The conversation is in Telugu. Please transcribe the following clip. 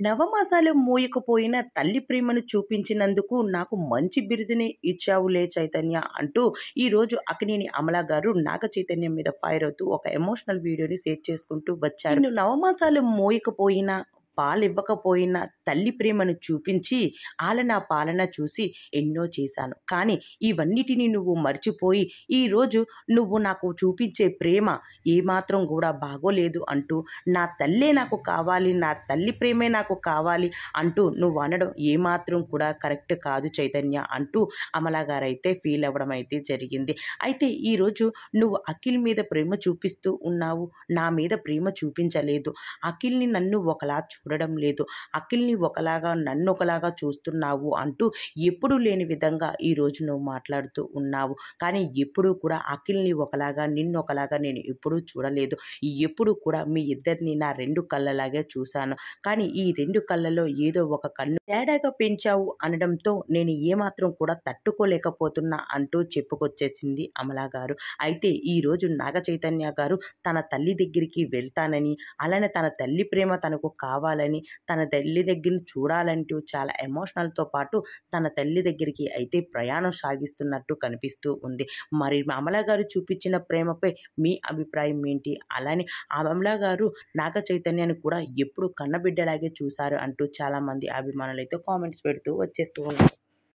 నవమాసాలు మోయకపోయిన తల్లి ప్రేమను చూపించినందుకు నాకు మంచి బిరుదునే ఇచ్చావులే చైతన్య అంటూ ఈరోజు అక్కినేని అమల గారు నాగ చైతన్యం మీద ఫైర్ అవుతూ ఒక ఎమోషనల్ వీడియోని షేర్ చేసుకుంటూ వచ్చారు. నేను నవమాసాలు మోయకపోయినా పాలివ్వకపోయినా తల్లి ప్రేమను చూపించి ఆలనా పాలన చూసి ఎన్నో చేశాను. కానీ ఇవన్నిటినీ నువ్వు మర్చిపోయి ఈరోజు నువ్వు నాకు చూపించే ప్రేమ ఏమాత్రం కూడా బాగోలేదు అంటూ నా తల్లే నాకు కావాలి, నా తల్లి ప్రేమే నాకు కావాలి అంటూ నువ్వు అనడం ఏమాత్రం కూడా కరెక్ట్ కాదు చైతన్య అంటూ అమల గారైతే ఫీల్ అవ్వడం అయితే జరిగింది. అయితే ఈరోజు నువ్వు అఖిల్ మీద ప్రేమ చూపిస్తూ ఉన్నావు, నా మీద ప్రేమ చూపించలేదు. అఖిల్ని నన్ను ఒకలా చూడడం లేదు, అఖిల్ని ఒకలాగా నన్ను ఒకలాగా చూస్తున్నావు అంటూ ఎప్పుడూ లేని విధంగా ఈరోజు నువ్వు మాట్లాడుతూ ఉన్నావు. కానీ ఎప్పుడూ కూడా అఖిల్ని ఒకలాగా నిన్ను ఒకలాగా నేను ఎప్పుడూ చూడలేదు. ఎప్పుడూ కూడా మీ ఇద్దరిని నా రెండు కళ్ళలాగే చూశాను. కానీ ఈ రెండు కళ్ళలో ఏదో ఒక కన్ను తేడాగా పెంచావు అనడంతో నేను ఏమాత్రం కూడా తట్టుకోలేకపోతున్నా అంటూ చెప్పుకొచ్చేసింది అమల గారు. అయితే ఈరోజు నాగ చైతన్య గారు తన తల్లి దగ్గరికి వెళ్తానని, అలానే తన తల్లి ప్రేమ తనకు కావాలని, తన తల్లి దగ్గర చూడాలంటూ చాలా ఎమోషనల్తో పాటు తన తల్లి దగ్గరికి అయితే ప్రయాణం సాగిస్తున్నట్టు కనిపిస్తూ ఉంది. మరి అమల గారు చూపించిన ప్రేమపై మీ అభిప్రాయం ఏంటి? అలానే అమల గారు నాగ చైతన్యాన్ని కూడా ఎప్పుడు కన్నబిడ్డలాగే చూశారు అంటూ చాలామంది అభిమానులు అయితే కామెంట్స్ పెడుతూ వచ్చేస్తూ ఉన్నారు.